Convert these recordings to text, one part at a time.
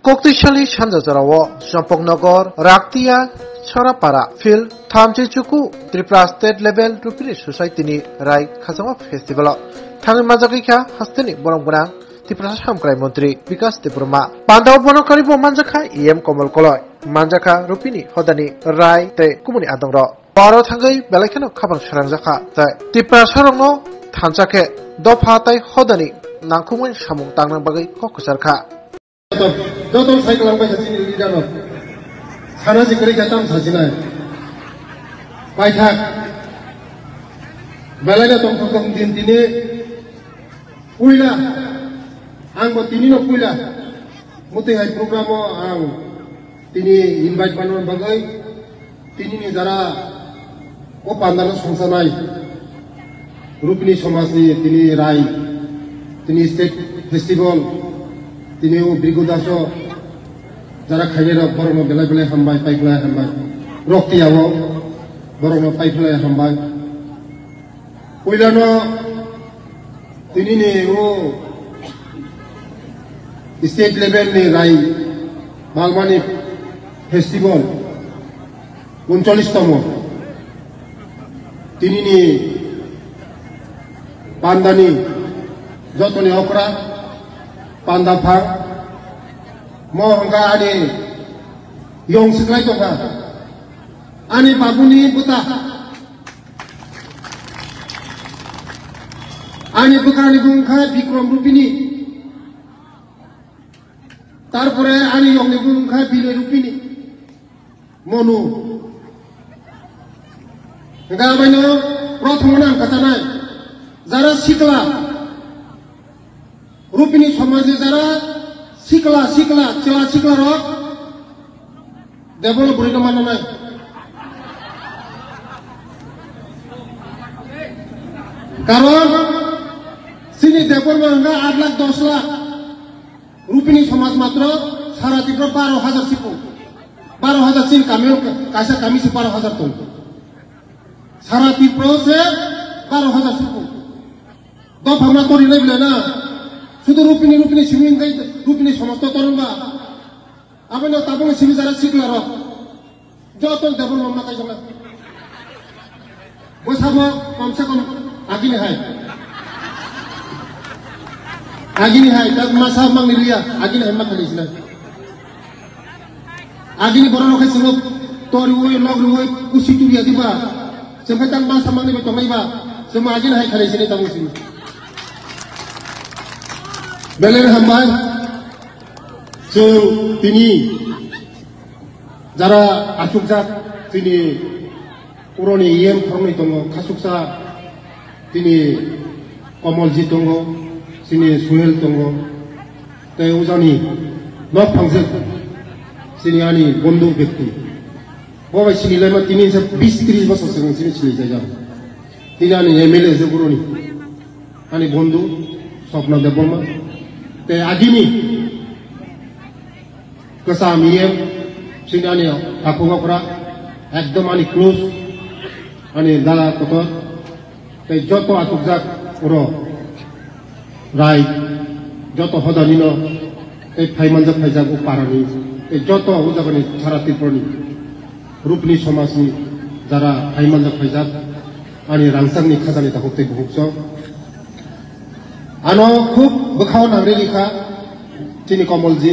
Koktisali Sanjajarawo, Jampongnagar, Raktia, Sarapara, Phil, Thamchichuku, Tripura State Level Rupiri Society ni Rai Khazama Festival. Thangin Mazakika, Hastini, Borongona, Tripura Hamkrai Montri, Vikas Tripurma. Pandau Bonokari Manjaka, EM Komal Koloi, Manjaka, Rupini, Hodani, Rai, Te, Kumuni Adangro. Baro Tangai, Belakano, Kabang Sharanjaka, Tripura Sarongo, Tanjake, Dophatai, Hodani, Nankumun Shamung Tangan Bagai, Kokusarka. Jodoh saya kelang baca sini di dalam. Sana si kiri katam sahaja. Baca. Balanya tongkong tini. Puila. Anggo tini no puila. Muti hai program ang tini invite panon bagai. Tini ni jara. O pandaran songsanai. Rupini somasni tini rai. Tini state festival. Tini Brigodaso jara khayera borono belai belai hambai paiklai hambai rokti awo borono paiklai hambai puilano tini ni o state level ni rai Balmani festival 39 tini ni pandani jotoni okra Pandapang mohonga ani yong seklai toka ani babuni buta ani bukarani bungkha bikrom rupini tarpore ani yong ni bungkha bile rupini monu enggak banyak prothomana katanai jara sikla Rupini समाजे जरा सिकला चला सिकला रो देवल बुरी कमान ना कारण सिनी देवल में हंगा 8 लाख 10 लाख रूपिनी समाज मात्र सारा तीव्र 12,000 सिपो 12,000 सिन कामियों कैसा कामी से 12,000 तो सारा तीव्र से 12,000 सिपो दो भावना तो नहीं लेना শুধু রূপিনী সিমিং গাই রূপিনী সমস্ত তরুণবা আপনি তাপনে সিমি যারা শিখলা রক যত দেবন মামলা কাই জমা বসাব কমসে কম আগিনি হাই তাক মাসা মাংনি লিয়া আগিনি হাই মা খালিস না আগিনি বড় রখাই ছিল তরি ওই লগ ওই কুসি তুলিয়া দিবা সেমে তাক মাসা মাংনি তমাইবা সেমা আগিনি হাই খালিস নি তামুসি Beler hambai, so tini jara asukjak tini uroni iem koroni tongo kasuksa tini komolji tongo sini suhel tongo te ujani no pangsek sini ani bondu bekti bawa sini lema tini se 20-30 bosor sini sini jaja tini ani MLA se uroni ani bondu sopna deboma te agini kesamiem sini ani aku ngapra ekdom ani close ani dala kotor te joto atukjak uro rai joto hodanino te phaimanjak phaijak uparani te joto ujagani sarati proni rupni somasni jara phaimanjak phaijak ani rangsangni khajani takukte buhukso ano খুব বখাও নাংরে লিখা তিনি কমলজি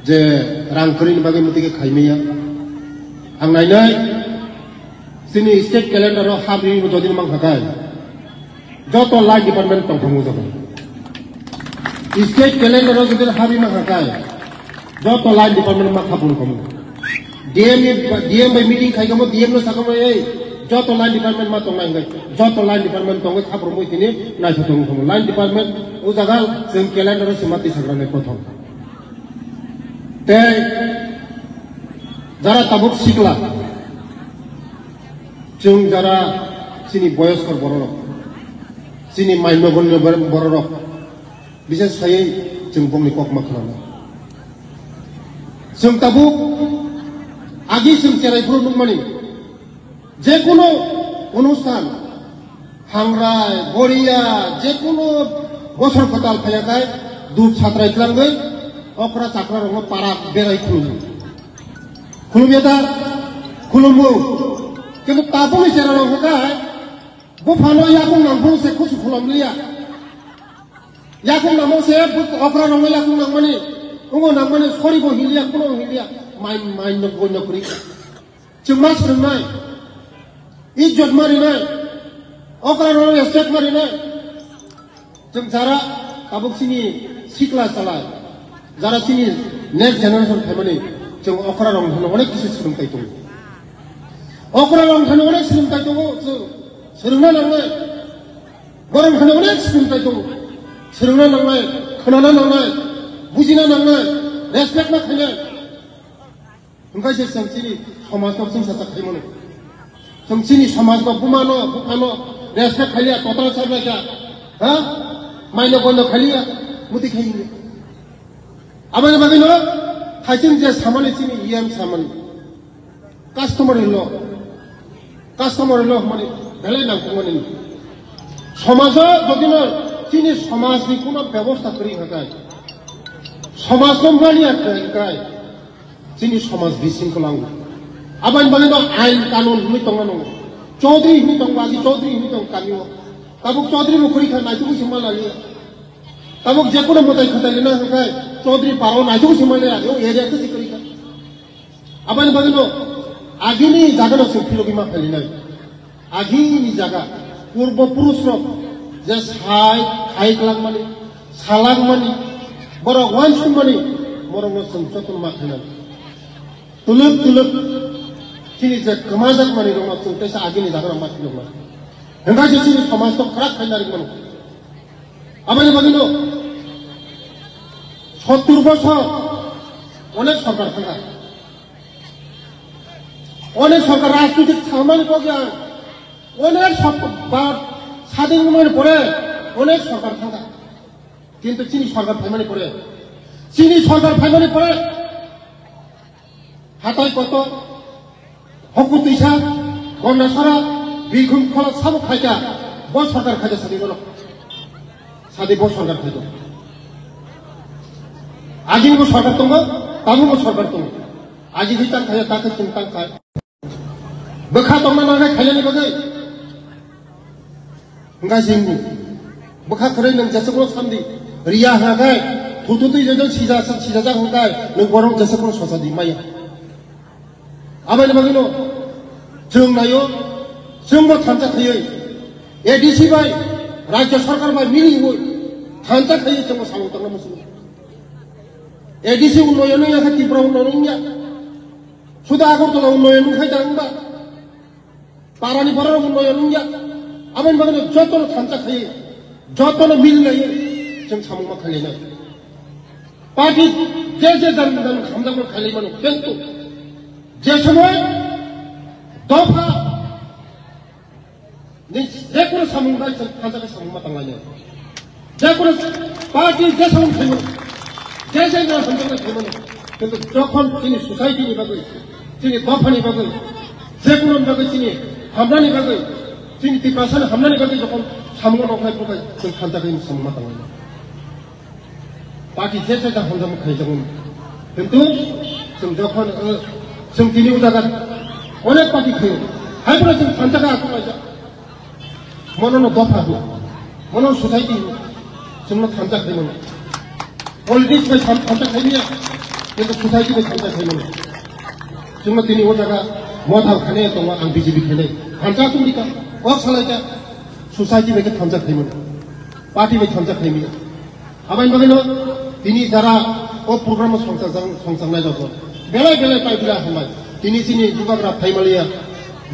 যে রাংকরিনি বাগে মতিকে খাইমেয়া আং নাইনাই তিনি state calendar হাবরি যদিন মাং থাকায় যত লাইট ডিপার্টমেন্ট তংথমু যাবে স্টেট ক্যালেন্ডার যদি হাবরি মাং থাকায় যত লাইট ডিপার্টমেন্ট মা খাবুন কম ডিএম বাই মিটিং খাইগমো ডিএম নো সাকমো এই যত লাইন ডিপার্টমেন্ট মা তংনাই যত লাইন ডিপার্টমেন্ট তংগে খাবর মই তিনি নাইথ তং খম লাইন ডিপার্টমেন্ট ও জায়গা जों ক্যালেন্ডার সমাতি সাগরানে প্রথম তে যারা তাবুক শিখলা जों যারা চিনি বয়স্কর বড়রক চিনি মাইনগণ্য বড়রক বিশেষ খাই जों বংনি ককমা খালানা जों তাবুক আগি जों চেরাই ফুরন মানি যে কোনো অনুষ্ঠান হাংরাই বড়িয়া যে কোনো বছর ফাতাল ফায়াকায় দুধ ছাত্রাই খালাঙ্গই okra chakra rong para berai khulum ya khulumu কিন্তু তাপনি চেরা রং কায় বো ফানো ইয়াকুং নামবো সে খুশি খুলম লিয়া ইয়াকুং নামো সে অকরা রং ইয়াকুং নামমানি উঙ্গো নামমানি সরিব হিলিয়া কোনো হিলিয়া মাইন গন্য করি চুমাস নাই ইজ্জত মারি নাই অকরা রং রেসপেক্ট মারি নাই जों যারা তাবুক সিনি শিকলা চালায় যারা সিনি নেক্সট জেনারেশন ফ্যামিলি जों অকরা রং ধরে অনেক কিছু সোलोंथाय दं অকরা রং ধরে অনেক सोलोंथाय दं सोलोंना लांनाय गरम धरे अनेक सोलोंथाय दं सोलोंना लांनाय खोनाना लांनाय बुजिना लांनाय रेसपेक्ट खालामनाय ओंखायसो जों सिनि समाजखौ जों साथाखै मोनो जों सिनि समाजखौ बुमानो रेसपेक्ट खालिया ततरा साबलायका हा माइनो गनो खालिया मुति खाइयो आबाय बागैनो खायसिन जे सामानि सिनि इएम सामान कास्टमार ल माने बेले नांगौमानि समाज जदिनो सिनि समाजनि कोनो व्यवस्था करि हगाय समाजखौ मानिया खाय सिनि समाज बिसिंखौ लांगौ आबाय बागैनो आइन कानुन हुइ दंना चौधरी हुइ दं बागि चौधरी हुइ दं कामियो ताबुक चौधरी मुखरि खा नाइजु सिमालालि ताबुक जेकुनो मताय खताय ना हगाय चौधरी पारो नाइजु सिमालाया यो एरिया खसि करि खा आबाय बागैनो आगिनि जागानो सोफिलो बिमा फालिनाय आगिनि जागा पूर्व पुरुष जे साइ खालामनानै सालांमानि बर' वानसुमानि बर'नो सोंसतन माखानाय तुलुक सिनि जे गोमाजाक मानि दङ सोंथायसा आगिनि जागानो माखि दङ होनबासो सिनि समाजखौ खराब खालामनानै मोनो आबायनि बागैनो 70 বছর অনেক সরকার থাকা অনেক সরকার রাজনৈতিক সামাজিক প্রজ্ঞান অনেক স্বাধীন পরে অনেক সরকার থাকা কিন্তু চিনি সরকার ফাইমানি পরে হাতায় কত হকুত ইসা গন্ডা সারা বীরভূম খোলা সাবো খাইকা ব সরকার খাইতে সাদি ব সরকার খাইত আজিনিबो সরকার दङ दाबो সরকার दङ आजि हितां खाया ताके चिंतां खाय बखा दंना नाय खायनि बागै गाजिंनि बखा खरै नों जसको सामदि रिया हागाय थुथुतै जजों सिजा हागाय नों गरं जसको ससादि माया आबायनि बागैनो जों नायो जोंबो थांजा खायै एडिसि बाय राज्य सरकार बाय मिलियो थांजा खायै जोंबो सामंतांना मोसु एडिसि उन्नयन याखा तिब्रा उन्नयन या सुदा आगरतला उन्नयन खायदांबा पारानि बरार उन्नयन या आबायनि बागैनो जतन थांजा खायै जतन मिलनाय जों सामंमा खालायनाय पार्टी जे जान खामदांबो खालायमानो किन्तु जे समय दफा जेकुनु सामंगा थांजाखौ सामंमा थांलायनाय जेकुनु पार्टी जे सामं खालायमानो जे जायगा सामंगा खालायमानो किन्तु जखन जोंनि ससाइटिनि बागै जोंनि दफानि बागै जेकुनु बागै जोंनि हामनानि बागै जोंनि टिप्रासानि हामनानि बागै जखन सामंगा नखायफोरखौ जों थांजाखौ सामंमा थांलायनाय पार्टी जे जायगा हामजाखौ खालायजागौमोन किन्तु जों जखन जों दिनै उदागार अनेक पार्टी खायो हायफोरा जों थांजाखौ आखुलायजा मननो दफा हो मननो ससाइटि हो जोंनो थांजाखैमोन पलिटिक्स बाय थांजाखैनिया किन्तु ससाइटि बाय थांजाखैमोन जोंनो दिनै उदागा मथाव खानाय दङ आं बिजेपि खानाय थांजाखैनिका अ सालायजा ससाइटि बाय थांजाखैमोन पार्टी बाय थांजाखैमोन आबायनि बागैनो दिनै जारा अ प्रग्राम संसांनाय जागोन बेलाय पाइबिला हामबाय दिनै जोंनि दुगाग्रा फाइमालिया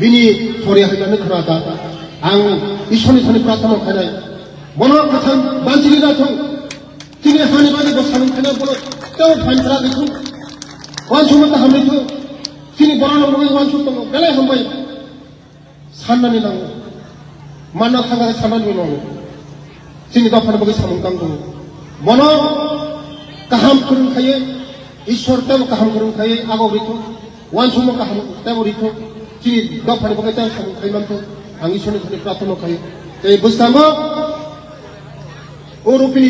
बिनि सरिया हैनानै खोनादा आं इसोरनि सानि प्रार्थना खालाय बनो कथन बानसिनि जाथों दिनै हानि बागै बसानो खानाय बनो तेव फाइनफ्रा बेखौ वानसुमता हामनायखौ दिनै बरानो बागै वानसुम दङ बेलाय हामबाय साननानै नांगौ मानना थांगाय साननानै नांगौ जोंनि दाफानि बागै सामंगां दङ बनो गाहाम फोरोंखायो ईश्वर तेव गाहाम फोरोंखायो आगाव रिथु वानसुम गाहाम तेव रिथु दिनै दाफानि बागै तेव सामंखायमानखौ आं ईश्वरनि सानि प्रार्थना खायो बे बुस्थामो अरुपिनि